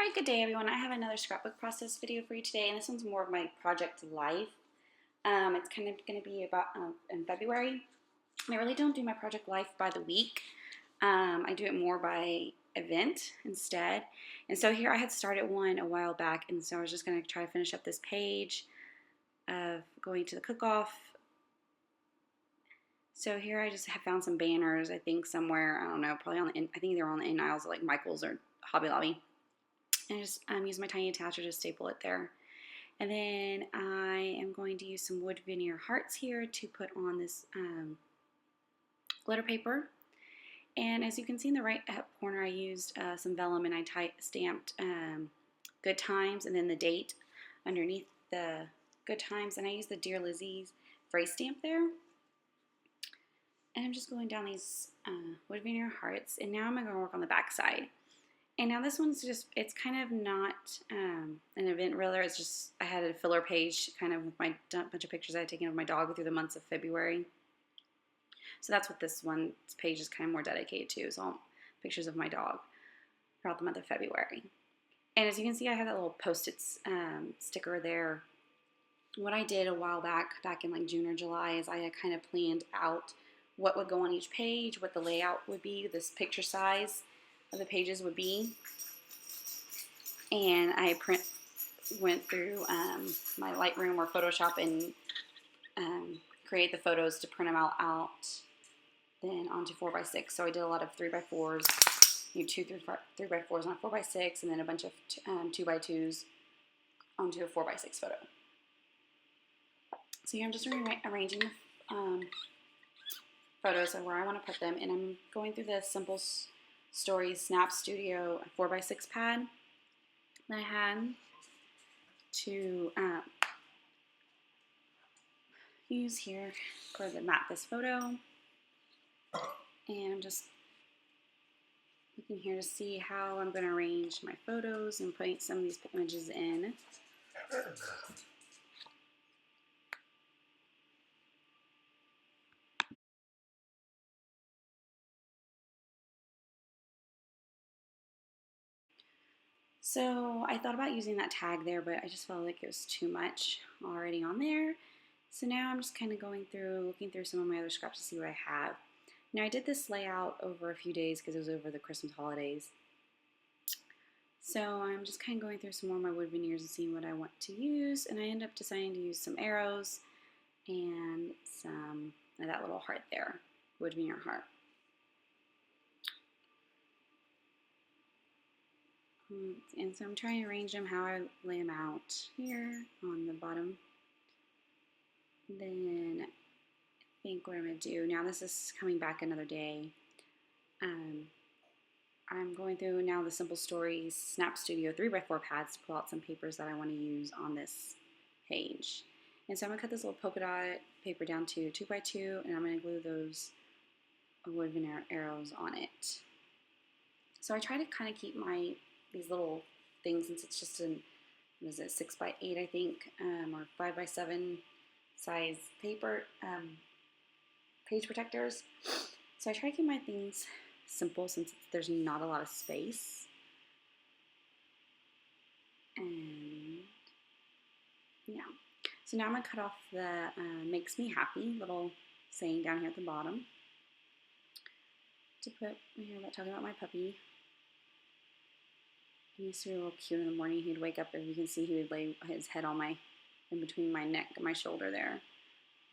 Alright, good day everyone. I have another scrapbook process video for you today, and this one's more of my project life. It's kind of going to be about in February. And I really don't do my project life by the week. I do it more by event instead. And so here I had started one a while back, and so I was just going to try to finish up this page of going to the cook-off. So here I just have found some banners, I think somewhere, I don't know, probably on the I think they were on the end aisles of like Michael's or Hobby Lobby. And I just use my tiny attacher to staple it there. And then I am going to use some wood veneer hearts here to put on this glitter paper. And as you can see in the right corner, I used some vellum, and I stamped Good Times and then the date underneath the Good Times. And I used the Dear Lizzie's phrase stamp there. And I'm just going down these wood veneer hearts. And now I'm going to work on the back side. And now this one's just, it's kind of not an event really. It's just, I had a filler page kind of with my bunch of pictures I had taken of my dog through the months of February. So that's what this one page is kind of more dedicated to, is all pictures of my dog throughout the month of February. And as you can see, I have that little Post-it sticker there. What I did a while back in like June or July, is I had kind of planned out what would go on each page, what the layout would be, this picture size of the pages would be, and I went through my Lightroom or Photoshop and create the photos to print them out then onto 4x6. So I did a lot of 3x4s, 2 through 3x4s on a 4x6, and then a bunch of 2x2s onto a 4x6 photo. So here I'm just arranging the photos of where I want to put them, and I'm going through the Simple Stories Snap Studio 4x6 pad that I had to use here for the map this photo. And I'm just looking here to see how I'm going to arrange my photos and putting some of these images in. So I thought about using that tag there, but I just felt like it was too much already on there. So now I'm just kind of going through, looking through some of my other scraps to see what I have. Now I did this layout over a few days because it was over the Christmas holidays. So I'm just kind of going through some more of my wood veneers and seeing what I want to use. And I ended up deciding to use some arrows and some of that little heart there, wood veneer heart. And so I'm trying to arrange them how I lay them out here on the bottom. Then I think what I'm going to do, now this is coming back another day, I'm going through now the Simple Stories Snap Studio 3x4 pads to pull out some papers that I want to use on this page. And so I'm going to cut this little polka dot paper down to 2x2, and I'm going to glue those wood veneer arrows on it. So I try to kind of keep these little things, since it's just an, what is it, 6x8 I think, or 5x7 size paper, page protectors. So I try to keep my things simple since there's not a lot of space. And yeah, so now I'm gonna cut off the makes me happy little saying down here at the bottom to put here about talking about my puppy. He used to be real cute in the morning. He'd wake up, and you can see he would lay his head on in between my neck and my shoulder there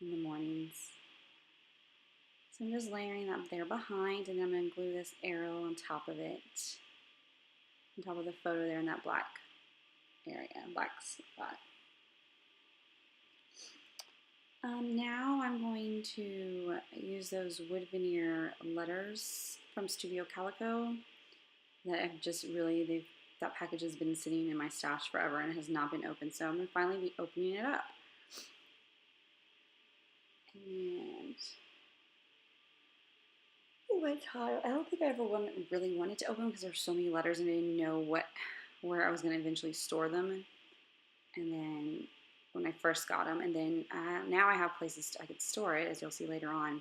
in the mornings. So I'm just layering that there behind, and then I'm going to glue this arrow on top of it, on top of the photo there in that black area, black spot. Now I'm going to use those wood veneer letters from Studio Calico that I've just really, that package has been sitting in my stash forever and has not been opened, so I'm going to finally be opening it up. And oh my god, I don't think I ever really wanted to open them because there's so many letters and I didn't know where I was going to eventually store them. And then when I first got them, and then now I have places I could store it, as you'll see later on.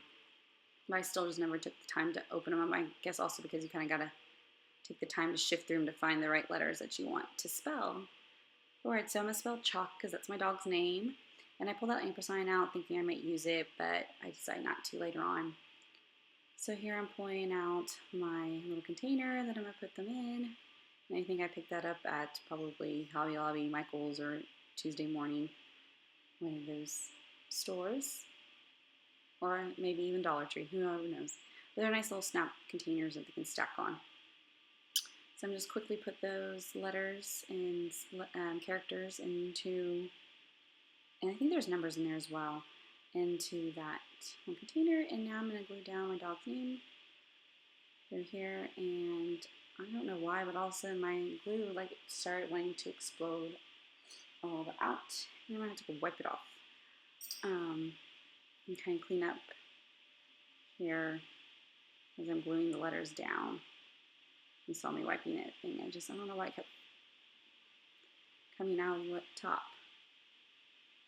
But I still just never took the time to open them up. I guess also because you kind of got to take the time to shift through them to find the right letters that you want to spell. Alright, so I'm going to spell chalk because that's my dog's name. And I pulled that ampersand out thinking I might use it, but I decided not to later on. So here I'm pulling out my little container that I'm going to put them in. And I think I picked that up at probably Hobby Lobby, Michael's, or Tuesday Morning, one of those stores. Or maybe even Dollar Tree, who knows. But they're nice little snap containers that they can stack on. So I'm just quickly put those letters and characters into, and I think there's numbers in there as well, into that one container. And now I'm going to glue down my dog's name through here. And I don't know why, but all of a sudden my glue started wanting to explode all out. And I'm going to have to wipe it off. And kind of clean up here as I'm gluing the letters down. You saw me wiping it. I don't know why it kept coming out of the top.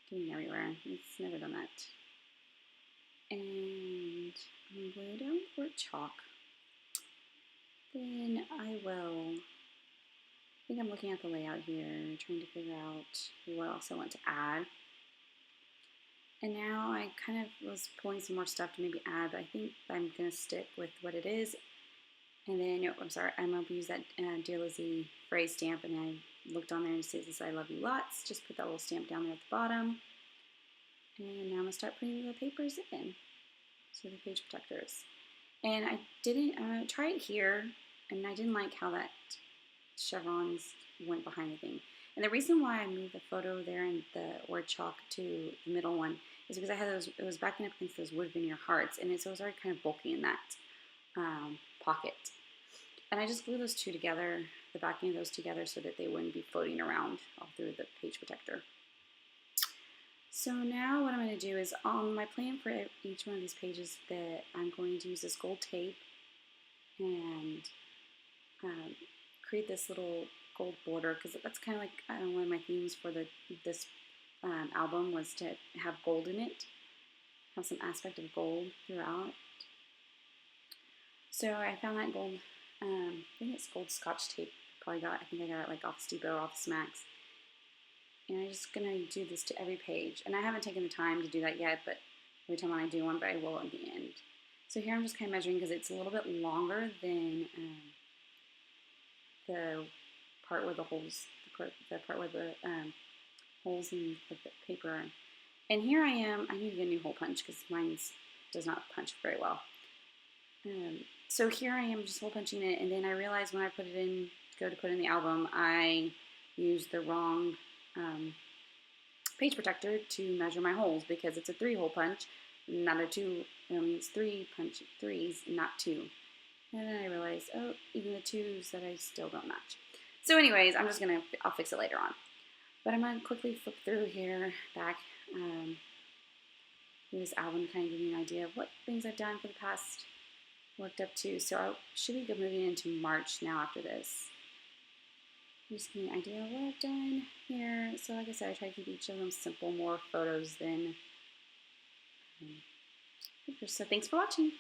Getting everywhere. It's never done that. And I'm going down for chalk. Then I think I'm looking at the layout here, trying to figure out what else I want to add. And now I kind of was pulling some more stuff to maybe add, but I think I'm going to stick with what it is. And then, I'm going to use that Dear Lizzie phrase stamp, and I looked on there and it says, I love you lots. Just put that little stamp down there at the bottom. And now I'm going to start putting the papers in. So the page protectors. And I'm going to try it here, and I didn't like how that chevrons went behind the thing. And the reason why I moved the photo there and the word chalk to the middle one is because I had it was backing up against those wood veneer hearts, and so it was already kind of bulky in that pocket. And I just glued those two together, the backing of those together, so that they wouldn't be floating around all through the page protector. So now what I'm going to do is, on my plan for each one of these pages, that I'm going to use this gold tape and create this little gold border, because that's kind of like one of my themes for this album was to have gold in it, have some aspect of gold throughout. So I found that gold, I think it's gold Scotch tape. I think I got it like Office Depot, Office Max. And I'm just going to do this to every page. And I haven't taken the time to do that yet, but every time I do one, but I will at the end. So here I'm just kind of measuring because it's a little bit longer than the part where the holes, the part where the holes in the paper are. And here I am. I need to get a new hole punch because mine does not punch very well. So here I am just hole punching it, and then I realized when I put it in, go to put in the album, I used the wrong page protector to measure my holes because it's a 3-hole punch, not a 2. It's 3 threes, not 2. And then I realized, oh, even the 2s that I still don't match. So anyways, I'll fix it later on. But I'm gonna quickly flip through here, back through this album, kind of give you an idea of what things I've done for the past, worked up to. So I should be moving into March now after this. Just give me an idea of what I've done here. So like I said, I try to keep each of them simple, more photos than pictures. So thanks for watching.